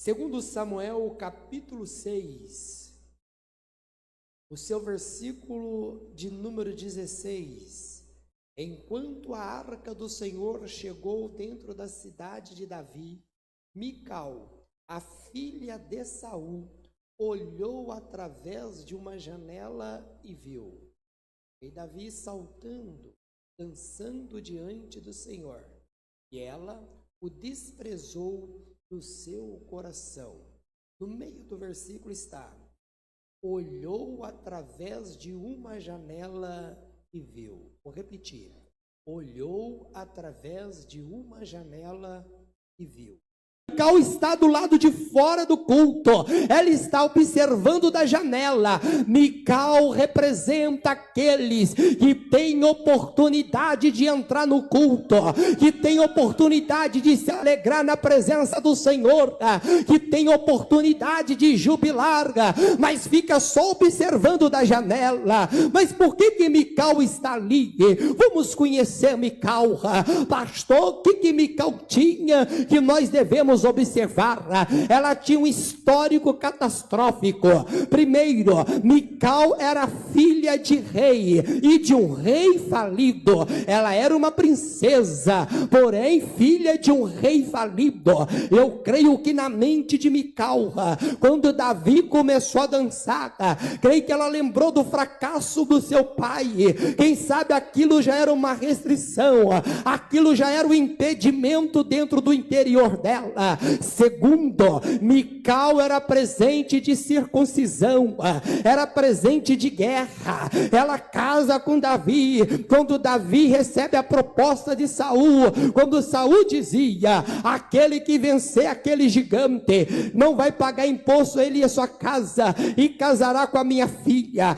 Segundo Samuel, capítulo 6, o seu versículo de número 16. Enquanto a arca do Senhor chegou dentro da cidade de Davi, Mical, a filha de Saul, olhou através de uma janela e viu e Davi saltando, dançando diante do Senhor. E ela o desprezou no seu coração. No meio do versículo está: olhou através de uma janela e viu. Vou repetir: olhou através de uma janela e viu. Mical está do lado de fora do culto, ela está observando da janela. Mical representa aqueles que têm oportunidade de entrar no culto, que têm oportunidade de se alegrar na presença do Senhor, que têm oportunidade de jubilar, mas fica só observando da janela. Mas por que Mical está ali? Vamos conhecer Mical. Pastor, o que Mical tinha que nós devemos observar? Ela tinha um histórico catastrófico. Primeiro, Mical era filha de rei e de um rei falido. Ela era uma princesa, porém filha de um rei falido. Eu creio que na mente de Mical, quando Davi começou a dançar, creio que ela lembrou do fracasso do seu pai. Quem sabe aquilo já era uma restrição, aquilo já era um impedimento dentro do interior dela. Segundo, Mical era presente de circuncisão, era presente de guerra. Ela casa com Davi, quando Davi recebe a proposta de Saul, quando Saul dizia: aquele que vencer aquele gigante não vai pagar imposto, ele e a sua casa, e casará com a minha filha.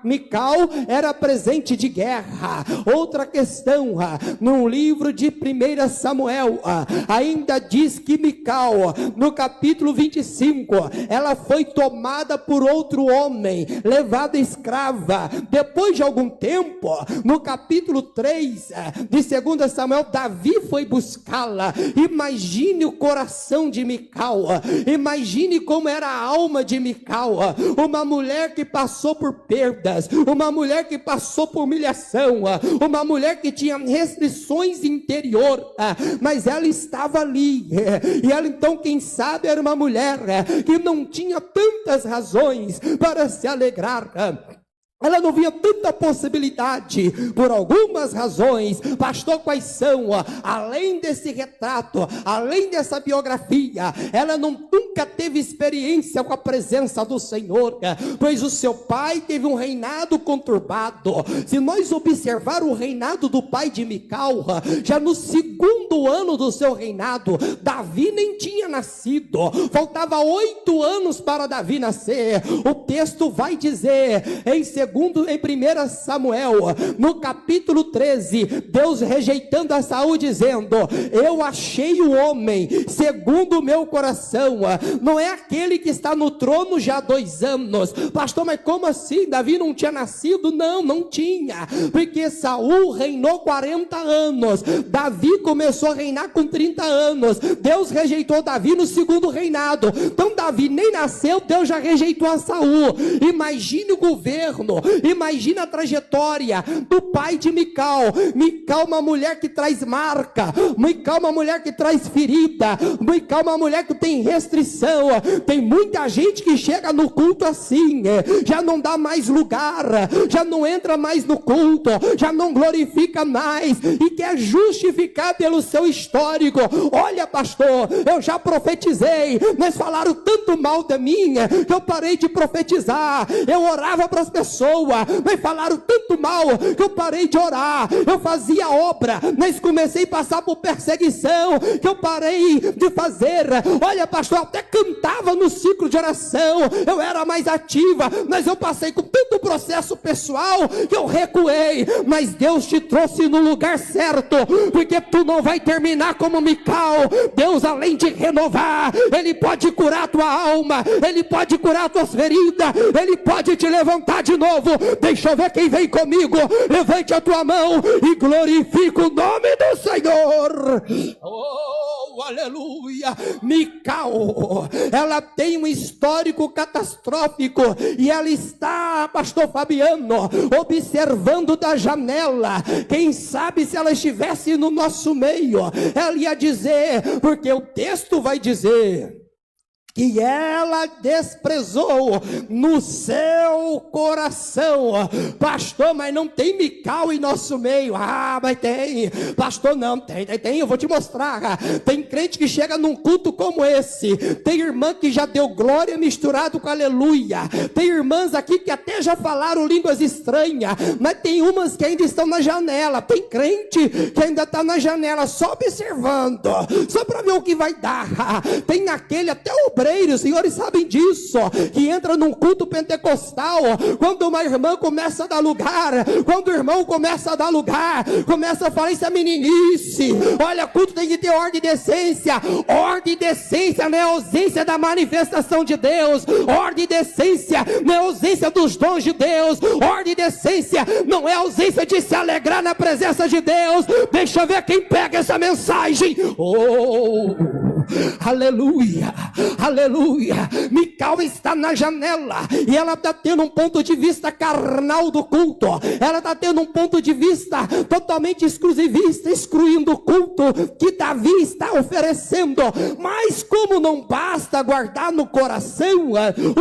Mical era presente de guerra. Outra questão, no livro de 1 Samuel, ainda diz que Mical, no capítulo 25, ela foi tomada por outro homem, levada escrava. Depois de algum tempo, no capítulo 3 de 2 Samuel, Davi foi buscá-la. Imagine o coração de Mical, imagine como era a alma de Mical, uma mulher que passou por perdas, uma mulher que passou por humilhação, uma mulher que tinha restrições interior, mas ela estava ali. E ela então, quem sabe, era uma mulher que não tinha tantas razões para se alegrar. Ela não via tanta possibilidade, por algumas razões. Pastor, quais são? Além desse retrato, além dessa biografia, ela nunca teve experiência com a presença do Senhor, pois o seu pai teve um reinado conturbado. Se nós observar o reinado do pai de Mical, já no segundo ano do seu reinado, Davi nem tinha nascido, faltava 8 anos para Davi nascer. O texto vai dizer em 1 Samuel, no capítulo 13, Deus rejeitando a Saul, dizendo: eu achei o homem segundo o meu coração. Não é aquele que está no trono já há 2 anos. Pastor, mas como assim? Davi não tinha nascido? Não tinha, porque Saul reinou 40 anos, Davi começou a reinar com 30 anos. Deus rejeitou Davi no segundo reinado. Então Davi nem nasceu, Deus já rejeitou a Saul. Imagine o governo, imagina a trajetória do pai de Mical. Mical, uma mulher que traz marca, Mical, uma mulher que traz ferida, Mical, uma mulher que tem restrição. Tem muita gente que chega no culto assim, já não dá mais lugar, já não entra mais no culto, já não glorifica mais, e quer justificar pelo seu histórico. Olha, pastor, eu já profetizei, mas falaram tanto mal de mim que eu parei de profetizar. Eu orava para as pessoas, mas falaram tanto mal que eu parei de orar. Eu fazia obra, mas comecei a passar por perseguição, que eu parei de fazer. Olha, pastor, eu até cantava no ciclo de oração, eu era mais ativa, mas eu passei com tanto processo pessoal que eu recuei. Mas Deus te trouxe no lugar certo, porque tu não vai terminar como Mical. Deus, além de renovar, Ele pode curar a tua alma, Ele pode curar as tuas feridas, Ele pode te levantar de novo. Deixa eu ver quem vem comigo. Levante a tua mão e glorifica o nome do Senhor. Oh, Oh, aleluia. Mical, ela tem um histórico catastrófico e ela está, pastor Fabiano, observando da janela. Quem sabe se ela estivesse no nosso meio, ela ia dizer, porque o texto vai dizer que ela desprezou no seu coração. Pastor, mas não tem Mical em nosso meio. Ah, mas tem. Pastor, não, tem, eu vou te mostrar. Tem crente que chega num culto como esse. Tem irmã que já deu glória misturado com aleluia. Tem irmãs aqui que até já falaram línguas estranhas, mas tem umas que ainda estão na janela. Tem crente que ainda está na janela só observando, só para ver o que vai dar. Tem aquele até o os senhores sabem disso, que entra num culto pentecostal, quando uma irmã começa a dar lugar, quando o irmão começa a dar lugar, começa a falar, isso é meninice, olha, culto tem que ter ordem e decência. Ordem e decência não é ausência da manifestação de Deus, ordem e decência não é ausência dos dons de Deus, ordem e decência não é ausência de se alegrar na presença de Deus. Deixa eu ver quem pega essa mensagem. Oh, aleluia, aleluia. Mical está na janela e ela está tendo um ponto de vista carnal do culto, ela está tendo um ponto de vista totalmente exclusivista, excluindo o culto que Davi está oferecendo. Mas como não basta guardar no coração,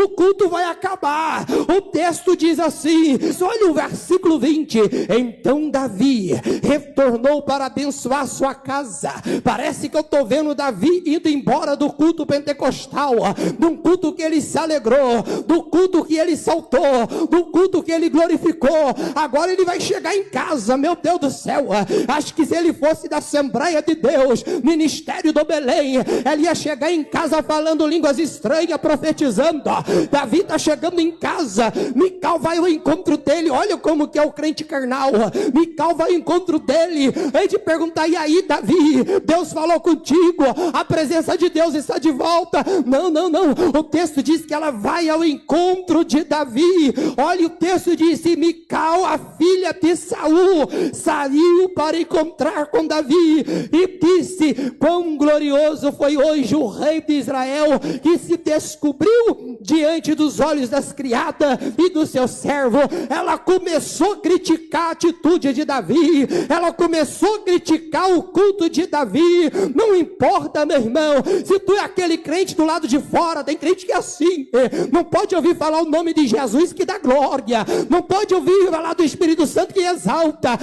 o culto vai acabar. O texto diz assim, olha o versículo 20, então Davi retornou para abençoar sua casa. Parece que eu estou vendo Davi indo embora do culto pentecostal, do culto que ele se alegrou, do culto que ele saltou, do culto que ele glorificou. Agora ele vai chegar em casa, meu Deus do céu, acho que se ele fosse da Assembleia de Deus, Ministério do Belém, ele ia chegar em casa falando línguas estranhas, profetizando. Davi está chegando em casa, Mical vai ao encontro dele. Olha como que é o crente carnal. Mical vai ao encontro dele, aí de perguntar, e aí Davi, Deus falou contigo, a presença de Deus está de volta. Não, o texto diz que ela vai ao encontro de Davi. Olha, o texto diz, Mical, a filha de Saul, saiu para encontrar com Davi e disse, quão glorioso foi hoje o rei de Israel, que se descobriu diante dos olhos das criadas e do seu servo. Ela começou a criticar a atitude de Davi, ela começou a criticar o culto de Davi. Não importa, meu irmão, se tu é aquele crente do lado de fora, tem crente que é assim, não pode ouvir falar o nome de Jesus que dá glória, não pode ouvir falar do Espírito Santo que exalta,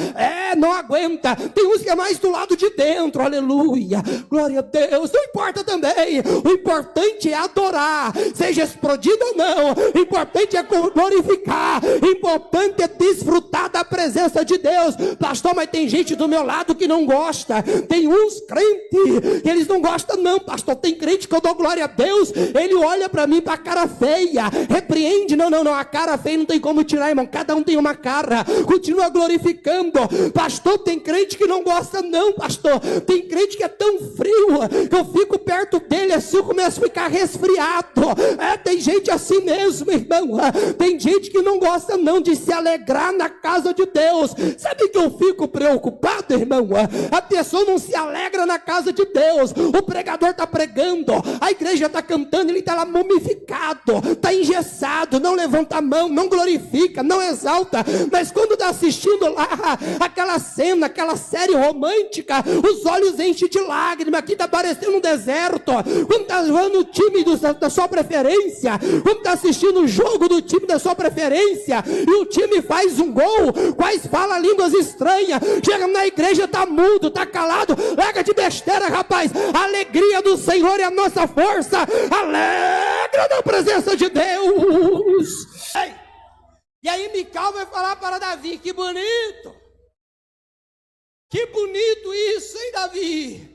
não aguenta. Tem uns que é mais do lado de dentro, aleluia, glória a Deus. Não importa também, o importante é adorar, seja explodido ou não, o importante é glorificar, o importante é desfrutar da presença de Deus. Pastor, mas tem gente do meu lado que não gosta, tem uns crentes que eles não gostam não, pastor. Tem crente que eu dou glória a Deus, ele olha para mim, para a cara feia, repreende, não, a cara feia não tem como tirar, irmão, cada um tem uma cara, continua glorificando. Pastor, tem crente que não gosta não, pastor, tem crente que é tão frio, que eu fico perto dele assim, eu começo a ficar resfriado. Tem gente assim mesmo, irmão, tem gente que não gosta não de se alegrar na casa de Deus. Sabe que eu fico preocupado, irmão? A pessoa não se alegra na casa de Deus, o pregador está pregando, a igreja está cantando, ele está lá mumificado, está engessado, não levanta a mão, não glorifica, não exalta. Mas quando está assistindo lá aquela cena, aquela série romântica, os olhos enchem de lágrimas, aqui está parecendo um deserto. Quando está vendo o time da sua preferência, quando está assistindo o jogo do time da sua preferência, e o time faz um gol, quais fala línguas estranhas, chega na igreja, está mudo, está calado, larga de besteira, rapaz. A alegria do Senhor é a nossa força, alegra na presença de Deus. E aí Mical vai falar para Davi, que bonito isso, hein, Davi?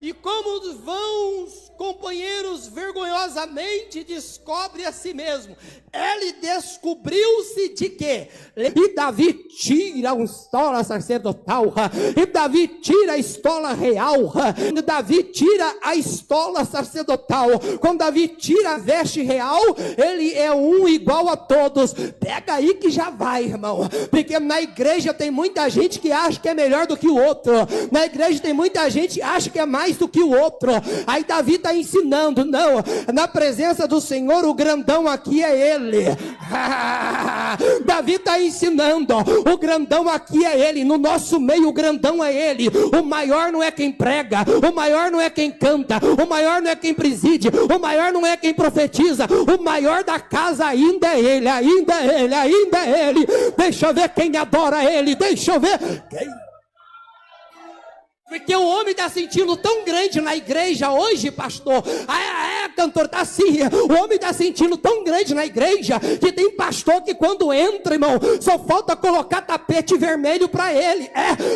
E como vão os companheiros vergonhosamente cuidadosamente descobre a si mesmo. Ele descobriu-se de quê? E Davi tira a estola sacerdotal, e Davi tira a estola real, e Davi tira a estola sacerdotal. Quando Davi tira a veste real, ele é um igual a todos. Pega aí que já vai, irmão, porque na igreja tem muita gente que acha que é melhor do que o outro, na igreja tem muita gente que acha que é mais do que o outro. Aí Davi está ensinando, não, na presença do Senhor o grandão aqui é ele. Davi está ensinando, o grandão aqui é ele, no nosso meio o grandão é ele. O maior não é quem prega, o maior não é quem canta, o maior não é quem preside, o maior não é quem profetiza, o maior da casa ainda é ele, ainda é ele, ainda é ele. Deixa eu ver quem adora ele, deixa eu ver quem... Porque o homem está sentindo tão grande na igreja hoje, pastor. Cantor, está assim. O homem está sentindo tão grande na igreja que tem pastor que quando entra, irmão, só falta colocar tapete vermelho para ele.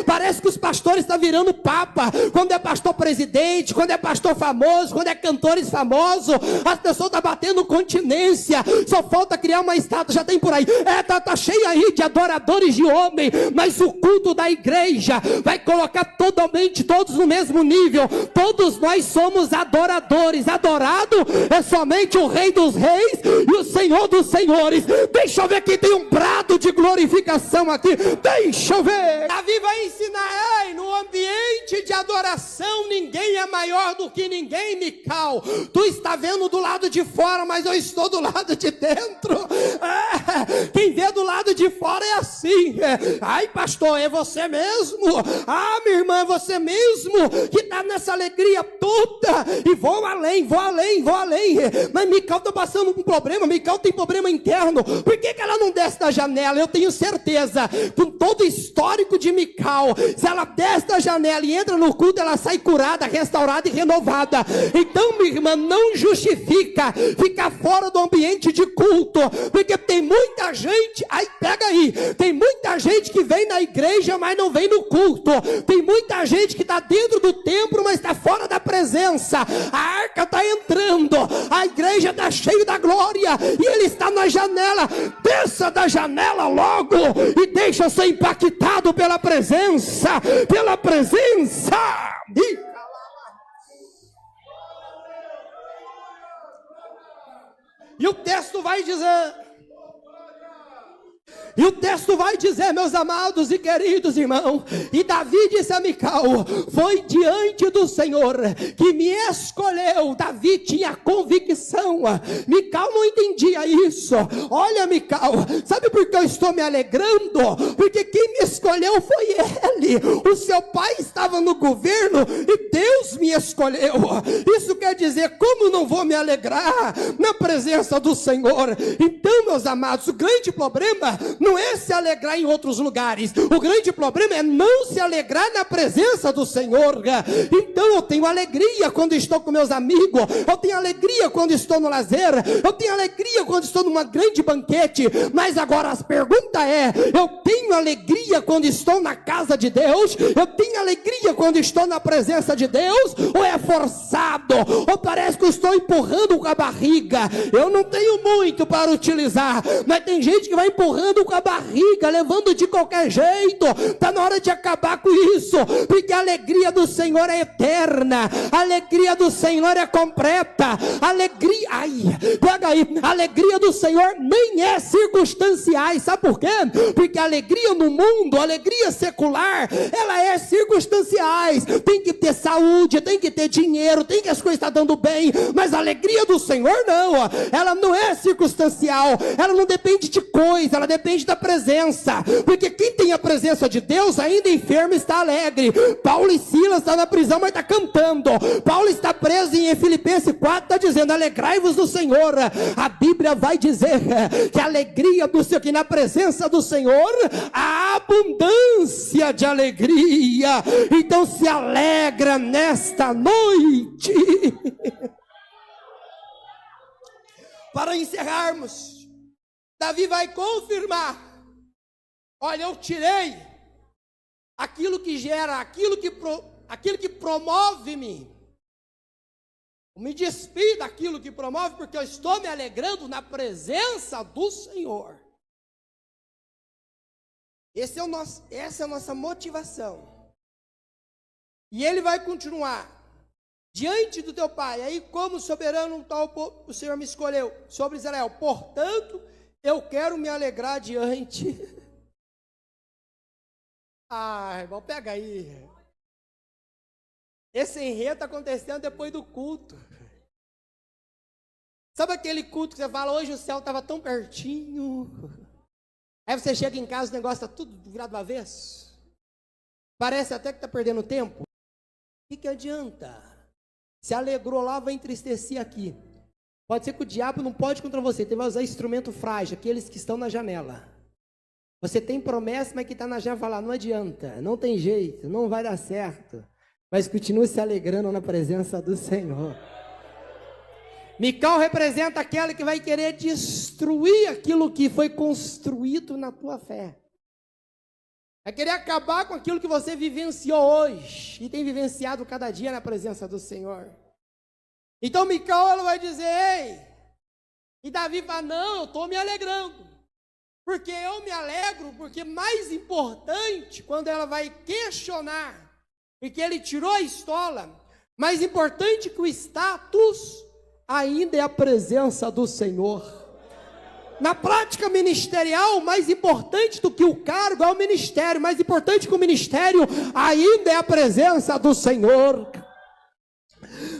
Parece que os pastores estão virando papa. Quando é pastor presidente, quando é pastor famoso, quando é cantores famosos, as pessoas estão batendo continência. Só falta criar uma estátua, já tem por aí. Tá cheio aí de adoradores de homem, mas o culto da igreja vai colocar totalmente todos no mesmo nível. Todos nós somos adoradores. Adorado é somente o Rei dos Reis e o Senhor dos Senhores. Deixa eu ver quem tem um brado de glorificação aqui. Deixa eu ver. Davi vai ensinar: no ambiente de adoração ninguém é maior do que ninguém, Mical. Tu está vendo do lado de fora, mas eu estou do lado de dentro. Quem vê do lado de fora é assim. Ai, pastor, é você mesmo? Minha irmã, é você mesmo que está nessa alegria toda. E vou além. Mas Mical está passando um problema. Mical tem problema interno. Por que ela não desce da janela? Eu tenho certeza, com todo o histórico de Mical, se ela desce da janela e entra no culto, ela sai curada, restaurada e renovada. Então, minha irmã, não justifica ficar fora do ambiente de culto, porque tem muita gente, pega aí, tem muita gente que vem na igreja, mas não vem no culto. Tem muita gente que está dentro do templo, mas está fora da presença. A arca está entrando, a igreja está cheia da glória, e ele está na janela. Desça da janela logo e deixa ser impactado pela presença, pela presença. E o texto vai dizer, meus amados e queridos irmãos, e Davi disse a Mical: foi diante do Senhor que me escolheu. Davi tinha convicção. Mical não entendia isso. Olha, Mical, sabe por que eu estou me alegrando? Porque quem me escolheu foi ele. O seu pai estava no governo e Deus me escolheu. Isso quer dizer, como não vou me alegrar na presença do Senhor? Então, meus amados, o grande problema não é se alegrar em outros lugares. O grande problema é não se alegrar na presença do Senhor. Então eu tenho alegria quando estou com meus amigos, eu tenho alegria quando estou no lazer, eu tenho alegria quando estou numa grande banquete. Mas agora a pergunta é: eu tenho alegria quando estou na casa de Deus? Eu tenho alegria quando estou na presença de Deus? Ou é forçado? Ou parece que eu estou empurrando com a barriga? Eu não tenho muito para utilizar, mas tem gente que vai empurrando com a barriga, levando de qualquer jeito. Está na hora de acabar com isso, porque a alegria do Senhor é eterna, a alegria do Senhor é completa, pega aí, a alegria do Senhor nem é circunstanciais. Sabe por quê? Porque a alegria no mundo, a alegria secular, ela é circunstanciais. Tem que ter saúde, tem que ter dinheiro, tem que as coisas estar dando bem. Mas a alegria do Senhor não, ela não é circunstancial, ela não depende de coisa, ela depende da presença. Porque quem tem a presença de Deus, ainda enfermo, está alegre. Paulo e Silas estão na prisão, mas está cantando. Paulo está preso em Filipenses 4, está dizendo: alegrai-vos do Senhor. A Bíblia vai dizer que a alegria do Senhor, que na presença do Senhor há abundância de alegria. Então se alegra nesta noite. Para encerrarmos, Davi vai confirmar: olha, eu tirei aquilo que gera, aquilo que promove-me me despir daquilo que promove, porque eu estou me alegrando na presença do Senhor. Essa é a nossa motivação. E ele vai continuar. Diante do teu pai, aí como soberano tal o Senhor me escolheu sobre Israel. Portanto, eu quero me alegrar diante. Irmão, pega aí. Esse enredo está acontecendo depois do culto. Sabe aquele culto que você fala, hoje o céu estava tão pertinho. Aí você chega em casa, o negócio está tudo virado do avesso. Parece até que está perdendo tempo. O que adianta? Se alegrou lá, vai entristecer aqui. Pode ser que o diabo não pode contra você. Ele vai usar instrumento frágil, aqueles que estão na janela. Você tem promessa, mas que está na janela, fala, não adianta, não tem jeito, não vai dar certo. Mas continue se alegrando na presença do Senhor. Mical representa aquela que vai querer destruir aquilo que foi construído na tua fé. Vai querer acabar com aquilo que você vivenciou hoje e tem vivenciado cada dia na presença do Senhor. Então Mical, ela vai dizer, ei, e Davi fala, não, eu estou me alegrando. Porque eu me alegro, porque mais importante, quando ela vai questionar, porque ele tirou a estola, mais importante que o status, ainda é a presença do Senhor. Na prática ministerial, mais importante do que o cargo é o ministério, mais importante que o ministério ainda é a presença do Senhor.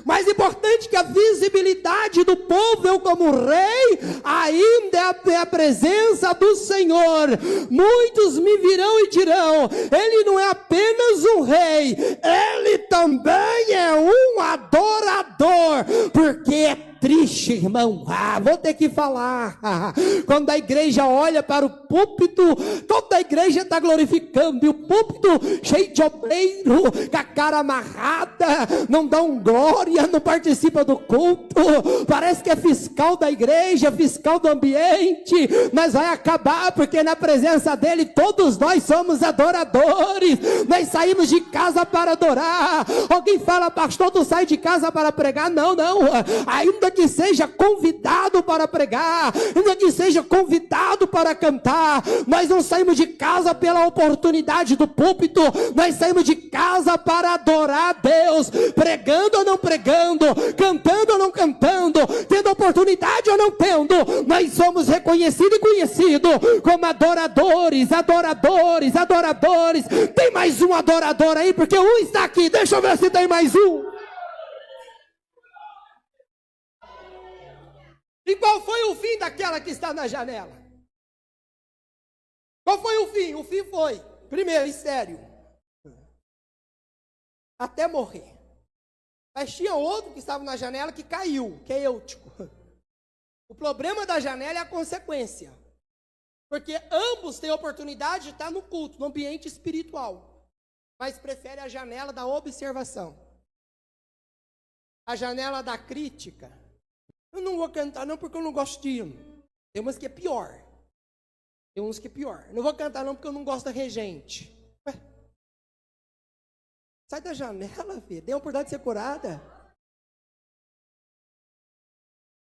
Mais importante que a visibilidade do povo, eu como rei, ainda é a presença do Senhor. Muitos me virão e dirão, ele não é apenas um rei, ele também é um adorador, porque é triste, irmão, vou ter que falar, quando a igreja olha para o púlpito, toda a igreja está glorificando, e o púlpito cheio de obreiro, com a cara amarrada, não dá glória, não participa do culto, parece que é fiscal da igreja, fiscal do ambiente, mas vai acabar, porque na presença dele, todos nós somos adoradores, nós saímos de casa para adorar. Alguém fala, pastor, tu sai de casa para pregar? Não, ainda que seja convidado para pregar, ainda que seja convidado para cantar, nós não saímos de casa pela oportunidade do púlpito, nós saímos de casa para adorar a Deus, pregando ou não pregando, cantando ou não cantando, tendo oportunidade ou não tendo, nós somos reconhecidos e conhecidos como adoradores. Tem mais um adorador aí, porque um está aqui, deixa eu ver se tem mais um. E qual foi o fim daquela que está na janela? Qual foi o fim? O fim foi, primeiro, estéril, até morrer. Mas tinha outro que estava na janela que caiu, que é Eutico. O problema da janela é a consequência. Porque ambos têm oportunidade de estar no culto, no ambiente espiritual. Mas prefere a janela da observação. A janela da crítica. Eu não vou cantar não porque eu não gosto de hino. Tem umas que é pior. Não vou cantar não porque eu não gosto da regente. Ué? Sai da janela, filho. Tem a oportunidade de ser curada.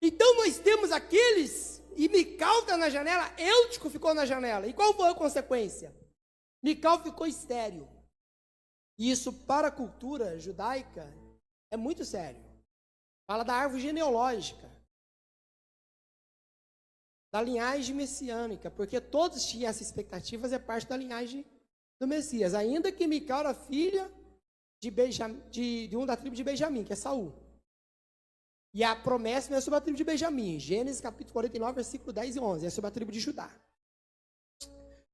Então nós temos aqueles, e Mical está na janela, Eutico ficou na janela. E qual foi a consequência? Mical ficou estéril. E isso para a cultura judaica é muito sério. Fala da árvore genealógica, da linhagem messiânica, porque todos tinham essa expectativa, fazer parte da linhagem do Messias, ainda que Mical era filha de um da tribo de Benjamim, que é Saul. E a promessa não é sobre a tribo de Benjamim, Gênesis capítulo 49, versículo 10 e 11, é sobre a tribo de Judá.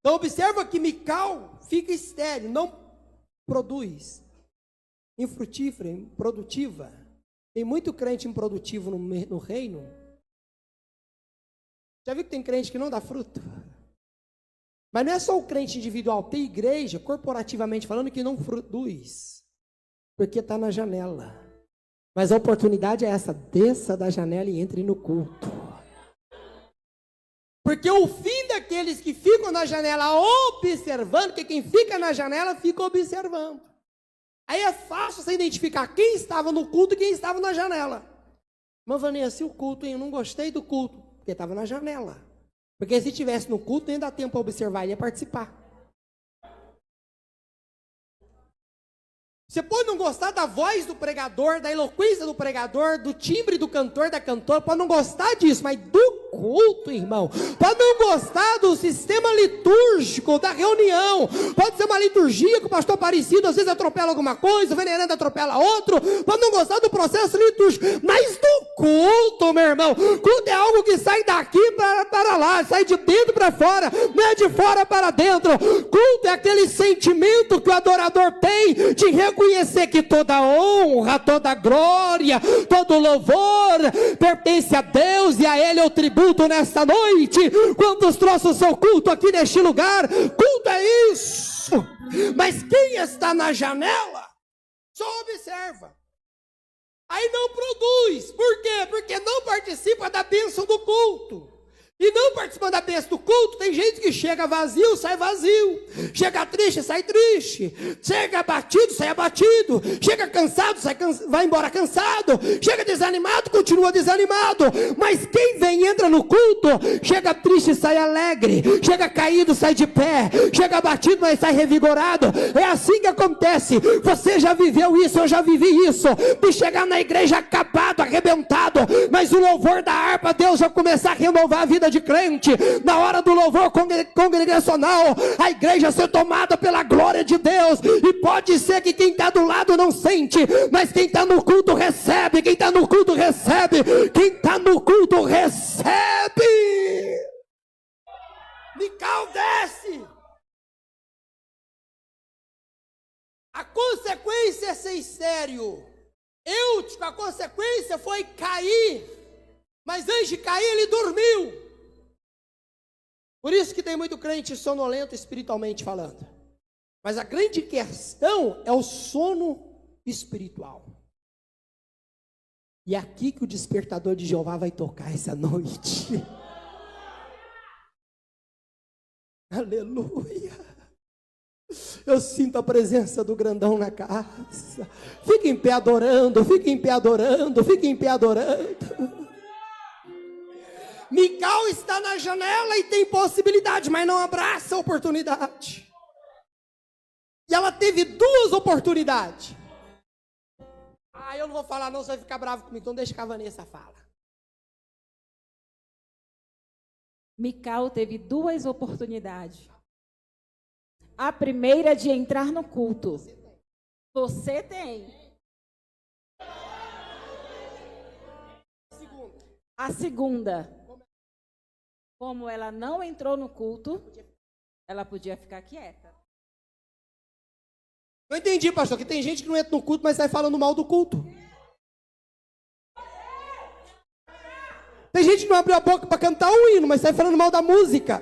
Então observa que Mical fica estéril, não produz, infrutífera, improdutiva. Tem muito crente improdutivo no reino. Já viu que tem crente que não dá fruto? Mas não é só o crente individual, tem igreja, corporativamente falando, que não produz, porque está na janela. Mas a oportunidade é essa, desça da janela e entre no culto. Porque o fim daqueles que ficam na janela observando, porque quem fica na janela fica observando. Aí é fácil você identificar quem estava no culto e quem estava na janela. Mas Vanessa, e o culto, hein? Eu não gostei do culto, porque estava na janela. Porque se estivesse no culto, nem dá tempo para observar, ia participar. Você pode não gostar da voz do pregador, da eloquência do pregador, do timbre do cantor, da cantora, pode não gostar disso, mas do culto, irmão, pode não gostar do sistema litúrgico, da reunião, pode ser uma liturgia que o pastor Aparecido às vezes atropela alguma coisa, o venerando atropela outro, pode não gostar do processo litúrgico, mas do culto, meu irmão, culto é algo que sai daqui para lá, sai de dentro para fora, não é de fora para dentro. Culto é aquele sentimento que o adorador tem de reconhecer que toda honra, toda glória, todo louvor pertence a Deus e a Ele é o tributo nesta noite. Quantos trouxeram o seu culto aqui neste lugar? Culto é isso. Mas quem está na janela só observa. Aí não produz. Por quê? Porque não participa da bênção do culto. E não participando da bênção do culto, tem gente que chega vazio, sai vazio. Chega triste, sai triste. Chega abatido, sai abatido. Chega cansado, vai embora cansado. Chega desanimado, continua desanimado. Mas quem vem e entra no culto, chega triste, sai alegre. Chega caído, sai de pé. Chega abatido, mas sai revigorado. É assim que acontece. Você já viveu isso, eu já vivi isso. De chegar na igreja acabado, arrebentado. Mas o louvor da harpa, Deus vai começar a renovar a vida de crente, na hora do louvor congregacional, a igreja ser tomada pela glória de Deus, e pode ser que quem está do lado não sente, mas quem está no culto recebe, quem está no culto recebe, quem está no culto recebe. Mical desce. A consequência é ser sério. Eutico, a consequência foi cair, mas antes de cair ele dormiu. Por isso que tem muito crente sonolento espiritualmente falando. Mas a grande questão é o sono espiritual. E é aqui que o despertador de Jeová vai tocar essa noite. Aleluia. Eu sinto a presença do grandão na casa. Fique em pé adorando, fique em pé adorando, fique em pé adorando. Mical está na janela e tem possibilidade, mas não abraça a oportunidade. E ela teve duas oportunidades. Eu não vou falar não, você vai ficar bravo comigo, então deixa que a Vanessa fala. Mical teve duas oportunidades. A primeira de entrar no culto. Você tem. A segunda. Como ela não entrou no culto, ela podia ficar quieta. Não entendi, pastor, que tem gente que não entra no culto, mas sai falando mal do culto. Tem gente que não abriu a boca para cantar um hino, mas sai falando mal da música.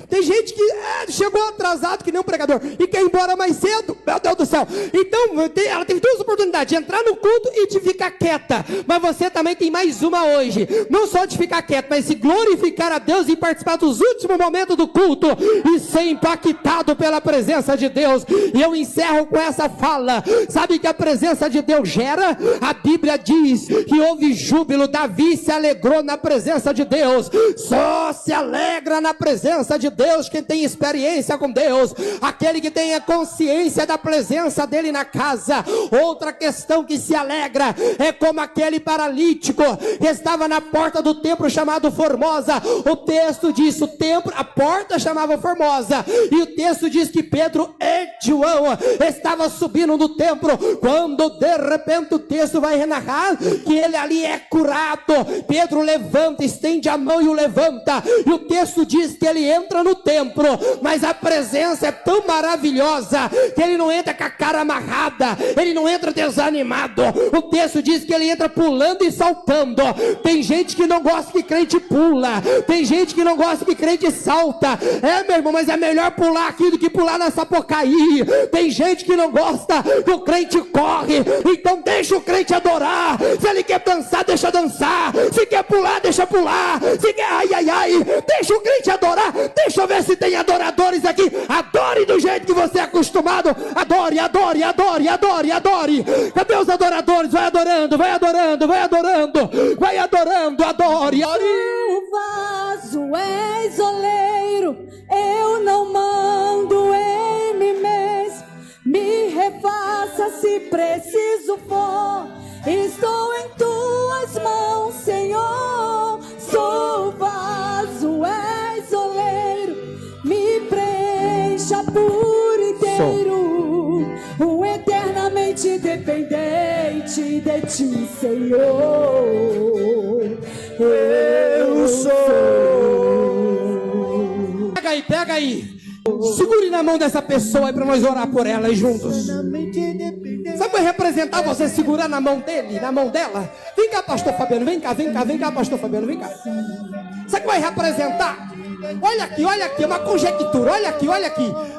Tem gente que chegou atrasado que nem um pregador e quer ir embora mais cedo, meu Deus do céu. Então ela teve duas oportunidades, de entrar no culto e de ficar quieta. Mas você também tem mais uma hoje, não só de ficar quieta, mas de glorificar a Deus e participar dos últimos momentos do culto e ser impactado pela presença de Deus. E eu encerro com essa fala. Sabe que a presença de Deus gera? A Bíblia diz que houve júbilo. Davi se alegrou na presença de Deus. Só se alegra na presença de Deus quem tem experiência com Deus, aquele que tem a consciência da presença dele na casa. Outra questão que se alegra é como aquele paralítico que estava na porta do templo chamado Formosa. O texto diz, o templo, a porta chamava Formosa, e o texto diz que Pedro e João estavam subindo no templo, quando de repente o texto vai narrar que ele ali é curado. Pedro levanta, estende a mão e o levanta, e o texto diz que ele entra no templo, mas a presença é tão maravilhosa que ele não entra com a cara amarrada, ele não entra desanimado. O texto diz que ele entra pulando e saltando. Tem gente que não gosta que crente pula, tem gente que não gosta que crente salta. Meu irmão, mas é melhor pular aqui do que pular na Sapucaí. Tem gente que não gosta que o crente corre, então deixa o crente adorar. Se ele quer dançar, deixa dançar. Se quer pular, deixa pular. Se quer deixa o crente adorar, deixa eu ver se tem adoradores aqui. Adore do jeito que você é acostumado. Adore, adore, adore, adore, adore. Cadê os adoradores? Vai adorando, vai adorando, vai adorando, vai adorando, adore. O vaso és oleiro, eu não mando em mim mesmo. Me refaça se preciso for. Estou em tuas mãos, Senhor. Sou o vaso, és oleiro. Me preencha por inteiro. O eternamente dependente de ti, Senhor. Eu sou. Pega aí. Segure na mão dessa pessoa aí para nós orar por ela aí juntos. Sabe o que vai representar você segurar na mão dele, na mão dela? Vem cá, pastor Fabiano, vem cá, vem cá, vem cá, pastor Fabiano, vem cá. Sabe o que vai representar? Olha aqui, é uma conjectura, olha aqui.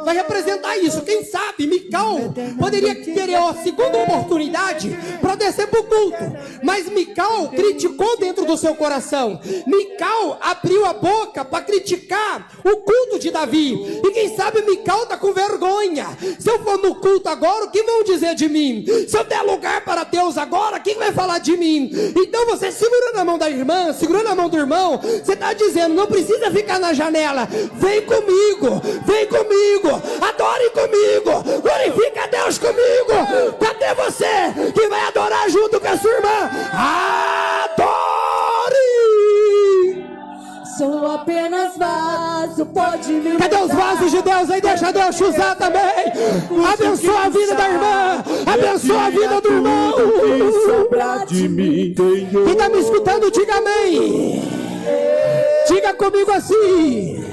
Vai representar isso. Quem sabe Mical poderia querer a segunda oportunidade para descer para o culto. Mas Mical criticou dentro do seu coração. Mical abriu a boca para criticar o culto de Davi. E quem sabe Mical está com vergonha. Se eu for no culto agora, o que vão dizer de mim? Se eu der lugar para Deus agora, quem vai falar de mim? Então você segura na mão da irmã, segura na mão do irmão. Você está dizendo, não precisa ficar na janela, vem comigo, adore comigo, glorifica a Deus comigo. Cadê você que vai adorar junto com a sua irmã? Adore! Sou apenas vaso, pode me. Cadê os vasos de Deus aí? Deixa Deus te usar também. Abençoa a vida da irmã, abençoa a vida do irmão. Quem está me escutando, diga amém. Diga comigo assim: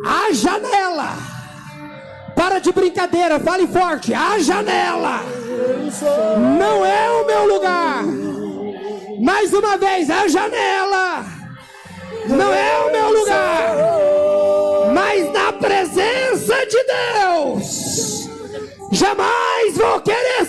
a janela. Para de brincadeira, fale forte. A janela não é o meu lugar. Mais uma vez, a janela não é o meu lugar. Mas na presença de Deus, jamais vou querer